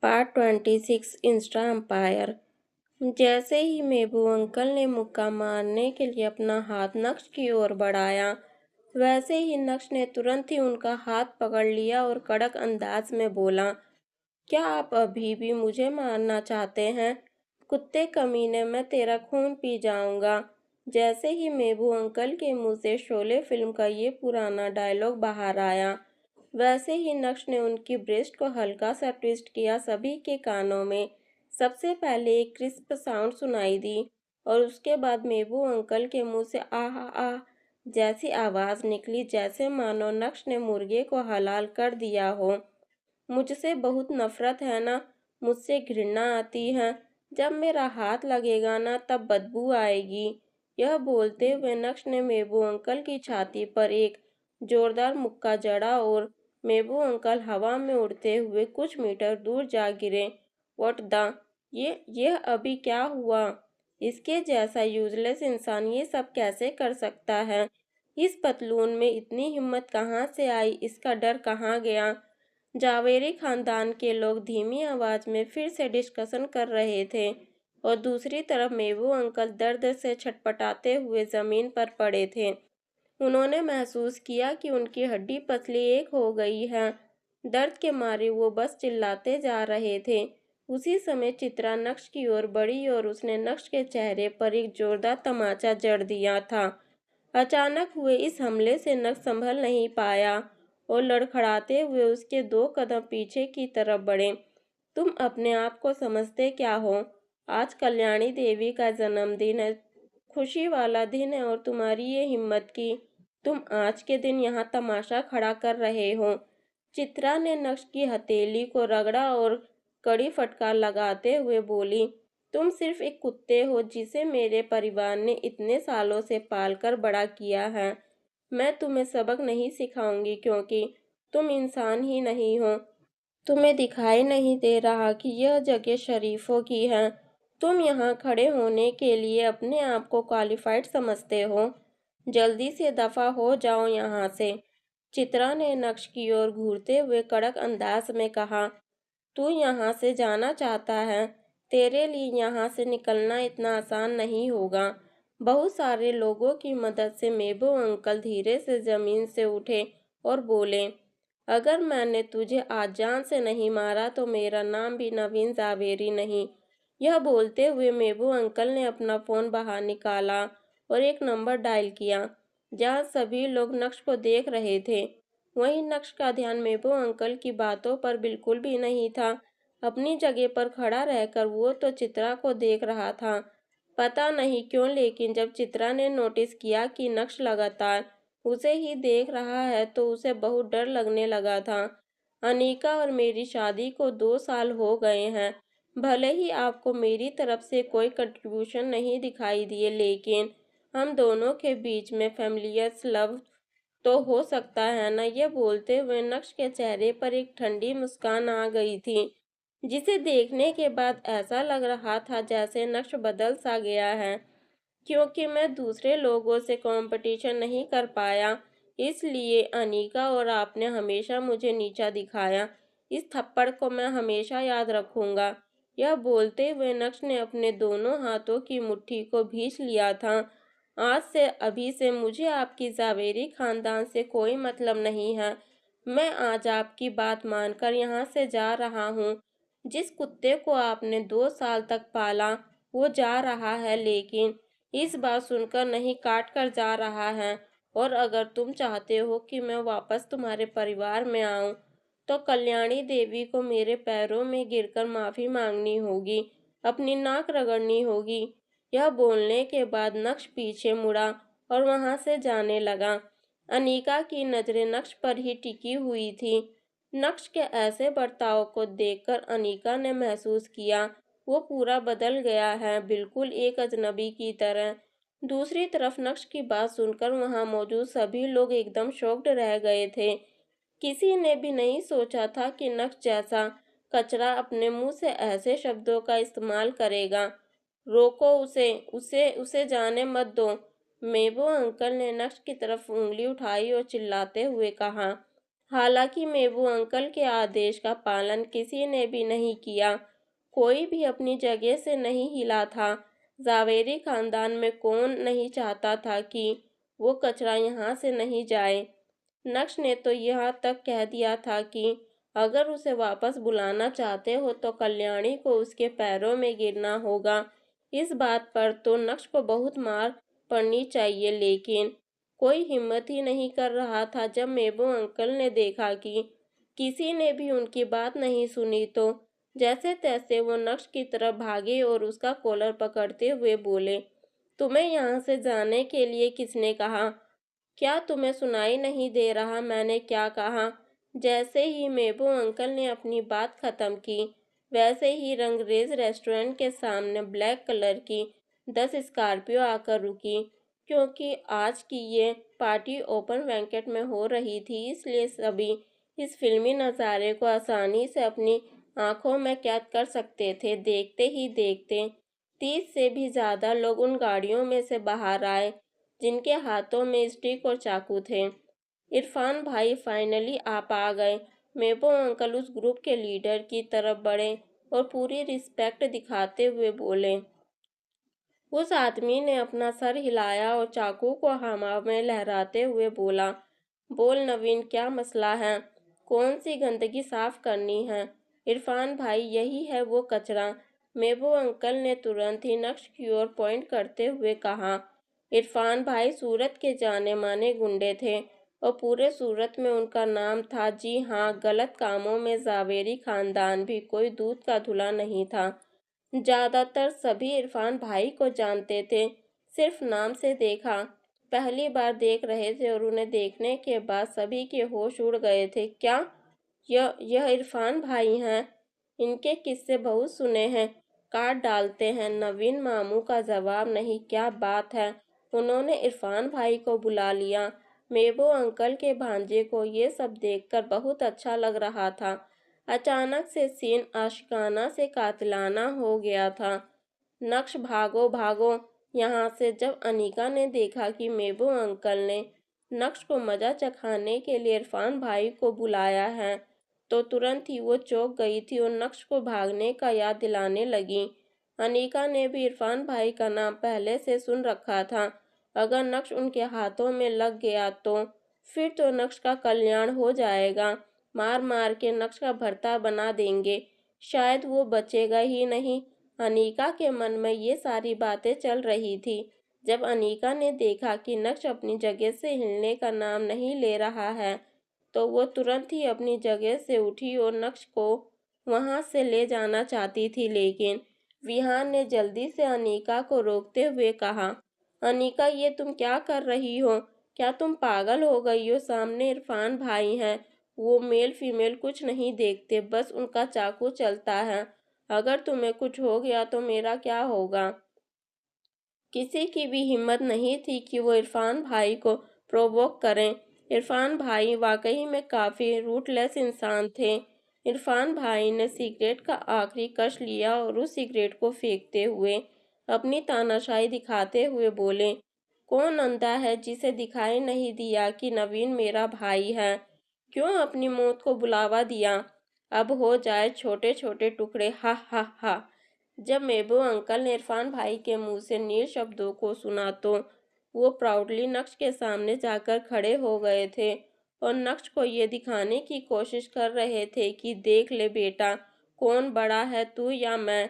Part 26 Insta empire. जैसे ही मेबू uncle ने मुक्का मारने के लिए अपना हाथ नक्श की ओर बढ़ाया, वैसे ही नक्श ने तुरंत ही उनका हाथ पकड़ लिया और कड़क अंदाज में बोला, क्या आप अभी भी मुझे मारना चाहते हैं? कुत्ते कमीने, मैं तेरा खून पी जाऊंगा। जैसे ही मेबू अंकल के मुंह से शोले फिल्म का ये पुराना डायलॉग बाहर आया, वैसे ही नक्श ने उनकी ब्रेस्ट को हल्का सा ट्विस्ट किया। सभी के कानों में सबसे पहले एक क्रिस्प साउंड सुनाई दी और उसके बाद मेबू अंकल के मुंह से आह आह जैसी आवाज निकली, जैसे मानो नक्श ने मुर्गे को हलाल कर दिया हो। मुझसे बहुत नफरत है ना, मुझसे घृणा आती है। जब मेरा हाथ लगेगा ना, तब बदबू आएगी। यह बोलते हुए नक्श ने मेबू अंकल की छाती पर एक जोरदार मुक्का जड़ा और मेबू अंकल हवा में उड़ते हुए कुछ मीटर दूर जा गिरे। व्हाट द, ये अभी क्या हुआ? इसके जैसा यूजलेस इंसान ये सब कैसे कर सकता है? इस पतलून में इतनी हिम्मत कहाँ से आई? इसका डर कहाँ गया? जावेरी खानदान के लोग धीमी आवाज में फिर से डिस्कशन कर रहे थे और दूसरी तरफ मेबू अंकल दर्द से छटपटाते हुए जमीन पर पड़े थे। उन्होंने महसूस किया कि उनकी हड्डी पसली एक हो गई है। दर्द के मारे वो बस चिल्लाते जा रहे थे। उसी समय चित्रा नक्श की ओर बढ़ी और उसने नक्श के चेहरे पर एक जोरदार तमाचा जड़ दिया था। अचानक हुए इस हमले से नक्श संभल नहीं पाया और लड़खड़ाते हुए उसके 2 कदम पीछे की तरफ बढ़े। तुम अपने आप को समझते क्या हो? आज कल्याणी देवी का जन्मदिन है, खुशी वाला दिन है, और तुम्हारी ये हिम्मत की तुम आज के दिन यहाँ तमाशा खड़ा कर रहे हो। चित्रा ने नक्श की हथेली को रगड़ा और कड़ी फटकार लगाते हुए बोली, तुम सिर्फ एक कुत्ते हो जिसे मेरे परिवार ने इतने सालों से पालकर बड़ा किया है। मैं तुम्हें सबक नहीं सिखाऊंगी क्योंकि तुम इंसान ही नहीं हो। तुम्हें दिखाई नहीं दे रहा कि यह जगह शरीफों की है? तुम यहाँ खड़े होने के लिए अपने आप को क्वालिफाइड समझते हो? जल्दी से दफा हो जाओ यहाँ से। चित्रा ने नक्श की ओर घूरते हुए कड़क अंदाज में कहा, तू यहाँ से जाना चाहता है? तेरे लिए यहाँ से निकलना इतना आसान नहीं होगा। बहुत सारे लोगों की मदद से मेबू अंकल धीरे से जमीन से उठे और बोले, अगर मैंने तुझे आज जान से नहीं मारा तो मेरा नाम भी नवीन जावेरी नहीं। यह बोलते हुए मेबू अंकल ने अपना फोन बाहर निकाला और एक नंबर डायल किया जहां सभी लोग नक्श को देख रहे थे। वहीं नक्श का ध्यान मेबू अंकल की बातों पर बिल्कुल भी नहीं था। अपनी जगह पर खड़ा रहकर वो तो चित्रा को देख रहा था। पता नहीं क्यों, लेकिन जब चित्रा ने नोटिस किया कि नक्श लगातार उसे ही देख रहा है तो उसे बहुत डर लगने लगा था। अनीका और मेरी शादी को 2 साल हो गए हैं। भले ही आपको मेरी तरफ से कोई कंट्रीब्यूशन नहीं दिखाई दिए, लेकिन हम दोनों के बीच में फैमिलियस लव तो हो सकता है ना? ये बोलते हुए नक्श के चेहरे पर एक ठंडी मुस्कान आ गई थी, जिसे देखने के बाद ऐसा लग रहा था जैसे नक्श बदल सा गया है। क्योंकि मैं दूसरे लोगों से कंपटीशन नहीं कर पाया, इसलिए अनीका और आपने हमेशा मुझे नीचा दिखाया। इस थप्पड़ को मैं हमेशा याद रखूंगा। यह बोलते हुए नक्श ने अपने दोनों हाथों की मुट्ठी को भींच लिया था। आज से, अभी से मुझे आपकी जावेरी खानदान से कोई मतलब नहीं है। मैं आज आपकी बात मानकर यहाँ से जा रहा हूँ। जिस कुत्ते को आपने 2 साल तक पाला वो जा रहा है, लेकिन इस बात सुनकर नहीं, काट कर जा रहा है। और अगर तुम चाहते हो कि मैं वापस तुम्हारे परिवार में आऊं, तो कल्याणी देवी को मेरे पैरों में गिरकर माफी मांगनी होगी, अपनी नाक रगड़नी होगी। यह बोलने के बाद नक्श पीछे मुड़ा और वहां से जाने लगा। अनीका की नजरें नक्श पर ही टिकी हुई थी। नक्श के ऐसे बर्ताव को देखकर अनीका ने महसूस किया वो पूरा बदल गया है, बिल्कुल एक अजनबी की तरह। दूसरी तरफ नक्श की बात सुनकर वहां मौजूद सभी लोग एकदम शॉक्ड रह गए थे। किसी ने भी नहीं सोचा था कि नक्श जैसा कचरा अपने मुंह से ऐसे शब्दों का इस्तेमाल करेगा। रोको उसे, उसे जाने मत दो। मेबो अंकल ने नक्श की तरफ उंगली उठाई और चिल्लाते हुए कहा, हालांकि मेबू अंकल के आदेश का पालन किसी ने भी नहीं किया। कोई भी अपनी जगह से नहीं हिला था। जावेरी खानदान में कौन नहीं चाहता था कि वो कचरा यहाँ से नहीं जाए। नक्श ने तो यहाँ तक कह दिया था कि अगर उसे वापस बुलाना चाहते हो तो कल्याणी को उसके पैरों में गिरना होगा। इस बात पर तो नक्श को बहुत मार पड़नी चाहिए, लेकिन कोई हिम्मत ही नहीं कर रहा था। जब मेबू अंकल ने देखा कि किसी ने भी उनकी बात नहीं सुनी तो जैसे तैसे वो नक्श की तरफ भागे और उसका कॉलर पकड़ते हुए बोले, तुम्हें यहाँ से जाने के लिए किसने कहा? क्या तुम्हें सुनाई नहीं दे रहा मैंने क्या कहा? जैसे ही मेबू अंकल ने अपनी बात खत्म की, वैसे ही रंगरेज रेस्टोरेंट के सामने ब्लैक कलर की 10 स्कॉर्पियो आकर रुकी। क्योंकि आज की ये पार्टी ओपन बैंकेट में हो रही थी, इसलिए सभी इस फिल्मी नज़ारे को आसानी से अपनी आंखों में कैद कर सकते थे। देखते ही देखते 30 से भी ज़्यादा लोग उन गाड़ियों में से बाहर आए, जिनके हाथों में स्टिक और चाकू थे। इरफान भाई फाइनली आप आ गए। मेबो अंकल उस ग्रुप के लीडर की तरफ बढ़े और पूरी रिस्पेक्ट दिखाते हुए बोले। उस आदमी ने अपना सर हिलाया और चाकू को हवा में लहराते हुए बोला, बोल नवीन, क्या मसला है? कौन सी गंदगी साफ करनी है? इरफान भाई, यही है वो कचरा। मेबो अंकल ने तुरंत ही नक्श की ओर पॉइंट करते हुए कहा। इरफान भाई सूरत के जाने माने गुंडे थे और पूरे सूरत में उनका नाम था। जी हाँ, गलत कामों में जावेरी खानदान भी कोई दूध का धुला नहीं था। ज्यादातर सभी इरफान भाई को जानते थे, सिर्फ नाम से देखा। पहली बार देख रहे थे और उन्हें देखने के बाद सभी के होश उड़ गए थे। क्या यह इरफान भाई हैं? इनके किस्से बहुत सुने हैं, काट डालते हैं। नवीन मामू का जवाब नहीं। क्या बात है, उन्होंने इरफान भाई को बुला लिया। मेबो अंकल के भांजे को ये सब देखकर बहुत अच्छा लग रहा था। अचानक से सीन आशिकाना से कातिलाना हो गया था। नक्श, भागो भागो यहाँ से। जब अनीका ने देखा कि मेबो अंकल ने नक्श को मजा चखाने के लिए इरफान भाई को बुलाया है, तो तुरंत ही वो चौंक गई थी और नक्श को भागने का याद दिलाने लगी। अनीका ने भी इरफान भाई का नाम पहले से सुन रखा था। अगर नक्श उनके हाथों में लग गया तो फिर तो नक्श का कल्याण हो जाएगा। मार मार के नक्श का भरता बना देंगे, शायद वो बचेगा ही नहीं। अनीका के मन में ये सारी बातें चल रही थी। जब अनीका ने देखा कि नक्श अपनी जगह से हिलने का नाम नहीं ले रहा है, तो वो तुरंत ही अपनी जगह से उठी और नक्श को वहां से ले जाना चाहती थी, लेकिन विहान ने जल्दी से अनीका को रोकते हुए कहा, अनीका, ये तुम क्या कर रही हो? क्या तुम पागल हो गई हो? सामने इरफान भाई हैं, वो मेल फीमेल कुछ नहीं देखते, बस उनका चाकू चलता है। अगर तुम्हें कुछ हो गया तो मेरा क्या होगा? किसी की भी हिम्मत नहीं थी कि वो इरफान भाई को प्रोवोक करें। इरफान भाई वाकई में काफ़ी रूटलेस इंसान थे। इरफान भाई ने सिगरेट का आखिरी कश लिया और उस सिगरेट को फेंकते हुए अपनी तानाशाही दिखाते हुए बोले, कौन अंधा है जिसे दिखाई नहीं दिया कि नवीन मेरा भाई है? क्यों अपनी मौत को बुलावा दिया? अब हो जाए छोटे छोटे टुकड़े, हा हा हा। जब मेबू अंकल ने इरफान भाई के मुंह से नील शब्दों को सुना तो वो प्राउडली नक्श के सामने जाकर खड़े हो गए थे और नक्श को ये दिखाने की कोशिश कर रहे थे कि देख ले बेटा, कौन बड़ा है, तू या मैं।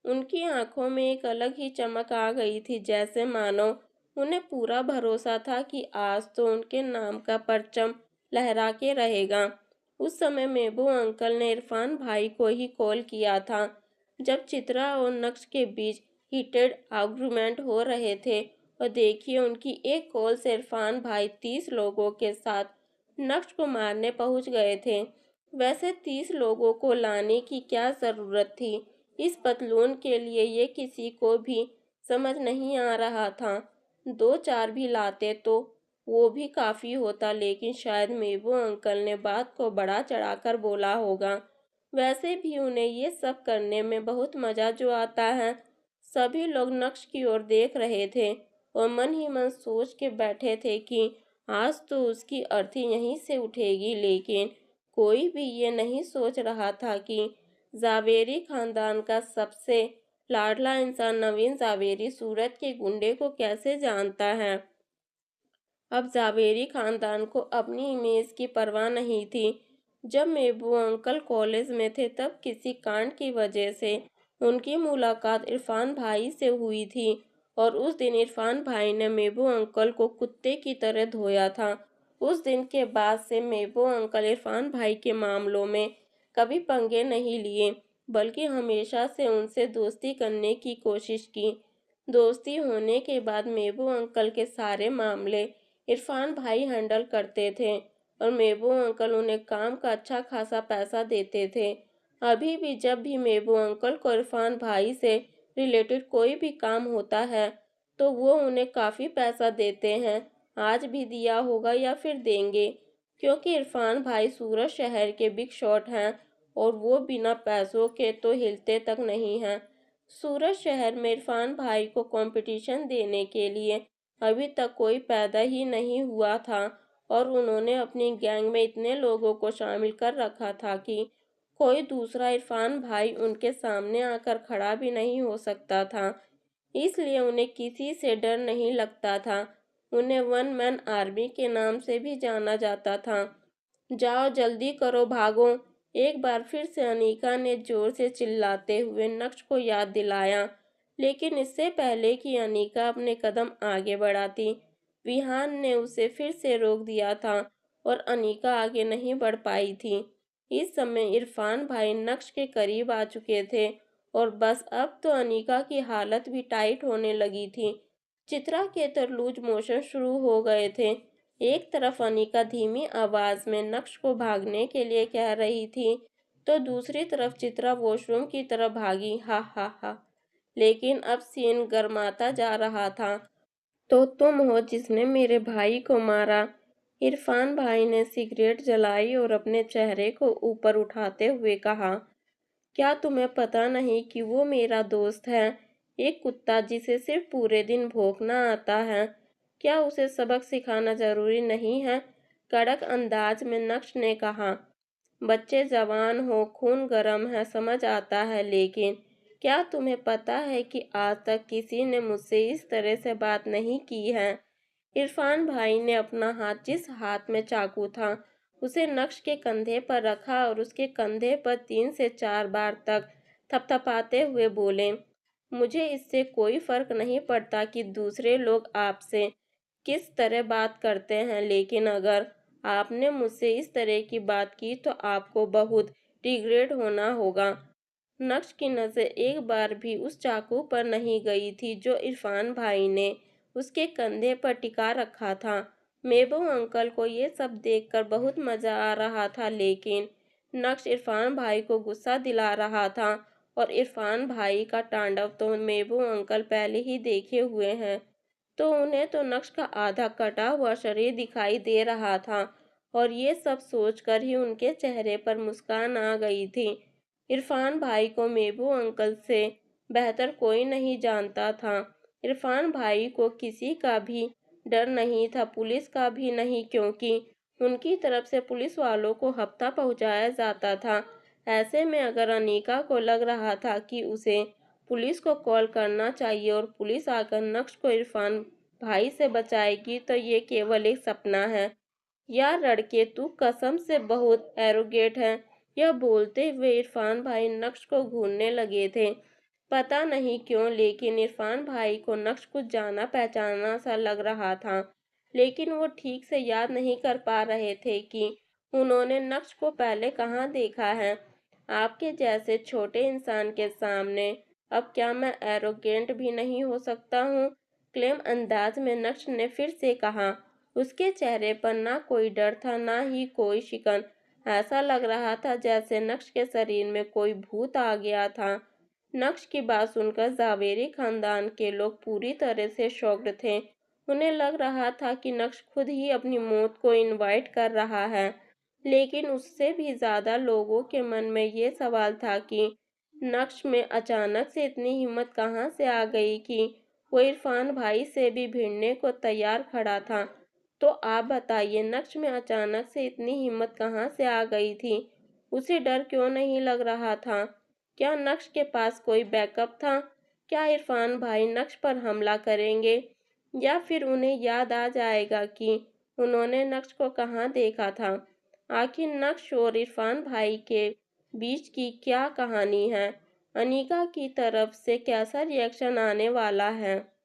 उनकी आंखों में एक अलग ही चमक आ गई थी, जैसे मानो उन्हें पूरा भरोसा था कि आज तो उनके नाम का परचम लहरा के रहेगा। उस समय मेबू अंकल ने इरफान भाई को ही कॉल किया था जब चित्रा और नक्श के बीच हीटेड आर्गुमेंट हो रहे थे, और देखिए उनकी एक कॉल से इरफान भाई 30 लोगों के साथ नक्श को मारने पहुंच गए थे। वैसे 30 लोगों को लाने की क्या जरूरत थी इस पतलून के लिए, ये किसी को भी समझ नहीं आ रहा था। 2-4 भी लाते तो वो भी काफी होता, लेकिन शायद मेबू अंकल ने बात को बढ़ा चढ़ाकर बोला होगा। वैसे भी उन्हें ये सब करने में बहुत मजा जो आता है। सभी लोग नक्श की ओर देख रहे थे और मन ही मन सोच के बैठे थे कि आज तो उसकी अर्थी यहीं से उठेगी। लेकिन कोई भी ये नहीं सोच रहा था कि जावेरी खानदान का सबसे लाडला इंसान नवीन जावेरी सूरत के गुंडे को कैसे जानता है। अब जावेरी खानदान को अपनी इमेज की परवाह नहीं थी। जब मेबू अंकल कॉलेज में थे तब किसी कांड की वजह से उनकी मुलाकात इरफान भाई से हुई थी और उस दिन इरफान भाई ने मेबू अंकल को कुत्ते की तरह धोया था। उस दिन के बाद से मेबू अंकल इरफान भाई के मामलों में कभी पंगे नहीं लिए, बल्कि हमेशा से उनसे दोस्ती करने की कोशिश की। दोस्ती होने के बाद मेबू अंकल के सारे मामले इरफान भाई हैंडल करते थे और मेबू अंकल उन्हें काम का अच्छा खासा पैसा देते थे। अभी भी जब भी मेबू अंकल को इरफान भाई से रिलेटेड कोई भी काम होता है तो वो उन्हें काफ़ी पैसा देते हैं। आज भी दिया होगा या फिर देंगे, क्योंकि इरफान भाई सूरत शहर के बिग शॉट हैं और वो बिना पैसों के तो हिलते तक नहीं हैं। सूरत शहर में इरफान भाई को कंपटीशन देने के लिए अभी तक कोई पैदा ही नहीं हुआ था और उन्होंने अपनी गैंग में इतने लोगों को शामिल कर रखा था कि कोई दूसरा इरफान भाई उनके सामने आकर खड़ा भी नहीं हो सकता था। इसलिए उन्हें किसी से डर नहीं लगता था। उन्हें वन मैन आर्मी के नाम से भी जाना जाता था। जाओ जल्दी करो, भागो! एक बार फिर से अनीका ने जोर से चिल्लाते हुए नक्श को याद दिलाया। लेकिन इससे पहले कि अनीका अपने कदम आगे बढ़ाती, विहान ने उसे फिर से रोक दिया था और अनीका आगे नहीं बढ़ पाई थी। इस समय इरफान भाई नक्श के करीब आ चुके थे और बस अब तो अनीका की हालत भी टाइट होने लगी थी। चित्रा के तो लूज मोशन शुरू हो गए थे। एक तरफ अनीका धीमी आवाज में नक्श को भागने के लिए कह रही थी तो दूसरी तरफ चित्रा वॉशरूम की तरफ भागी। हा हा हा। लेकिन अब सीन गर्माता जा रहा था। तो तुम हो जिसने मेरे भाई को मारा। इरफान भाई ने सिगरेट जलाई और अपने चेहरे को ऊपर उठाते हुए कहा, क्या तुम्हें पता नहीं कि वो मेरा दोस्त है? एक कुत्ता जिसे सिर्फ पूरे दिन भौंकना आता है, क्या उसे सबक सिखाना जरूरी नहीं है? कड़क अंदाज में नक्श ने कहा। बच्चे जवान हो, खून गर्म है, समझ आता है, लेकिन क्या तुम्हें पता है कि आज तक किसी ने मुझसे इस तरह से बात नहीं की है? इरफान भाई ने अपना हाथ, जिस हाथ में चाकू था, उसे नक्श के कंधे पर रखा और उसके कंधे पर 3 से 4 बार तक थपथपाते हुए बोले, मुझे इससे कोई फर्क नहीं पड़ता कि दूसरे लोग आपसे किस तरह बात करते हैं, लेकिन अगर आपने मुझसे इस तरह की बात की तो आपको बहुत रिग्रेट होना होगा। नक्श की नज़र एक बार भी उस चाकू पर नहीं गई थी जो इरफान भाई ने उसके कंधे पर टिका रखा था। मेबू अंकल को ये सब देखकर बहुत मज़ा आ रहा था, लेकिन नक्श इरफान भाई को गुस्सा दिला रहा था और इरफान भाई का तांडव तो मेबू अंकल पहले ही देखे हुए हैं। तो उन्हें तो नक्श का आधा कटा हुआ शरीर दिखाई दे रहा था और ये सब सोचकर ही उनके चेहरे पर मुस्कान आ गई थी। इरफान भाई को मेबू अंकल से बेहतर कोई नहीं जानता था। इरफान भाई को किसी का भी डर नहीं था, पुलिस का भी नहीं, क्योंकि उनकी तरफ से पुलिस वालों को हफ्ता पहुंचाया जाता था। ऐसे में अगर अनीका को लग रहा था कि उसे पुलिस को कॉल करना चाहिए और पुलिस आकर नक्श को इरफान भाई से बचाएगी, तो ये केवल एक सपना है। यार लड़के, तू कसम से बहुत एरोगेट है। यह बोलते हुए इरफान भाई नक्श को घूरने लगे थे। पता नहीं क्यों, लेकिन इरफान भाई को नक्श कुछ जाना पहचाना सा लग रहा था, लेकिन वो ठीक से याद नहीं कर पा रहे थे कि उन्होंने नक्श को पहले कहाँ देखा है। आपके जैसे छोटे इंसान के सामने अब क्या मैं एरोगेंट भी नहीं हो सकता हूँ? क्लेम अंदाज में नक्श ने फिर से कहा। उसके चेहरे पर ना कोई डर था, ना ही कोई शिकन। ऐसा लग रहा था जैसे नक्श के शरीर में कोई भूत आ गया था। नक्श की बात सुनकर जावेरी खानदान के लोग पूरी तरह से शॉक्ड थे। उन्हें लग रहा था कि नक्श खुद ही अपनी मौत को इनवाइट कर रहा है, लेकिन उससे भी ज्यादा लोगों के मन में ये सवाल था कि नक्श में अचानक से इतनी हिम्मत कहाँ से आ गई कि वो इरफान भाई से भी भिड़ने को तैयार खड़ा था। तो आप बताइए, नक्श में अचानक से इतनी हिम्मत कहाँ से आ गई थी? उसे डर क्यों नहीं लग रहा था? क्या नक्श के पास कोई बैकअप था? क्या इरफान भाई नक्श पर हमला करेंगे? या फिर उन्हें याद आ जाएगा कि उन्होंने नक्श को कहाँ देखा था? आखिर नक्श और इरफान भाई के बीच की क्या कहानी है? अनीका की तरफ से कैसा रिएक्शन आने वाला है?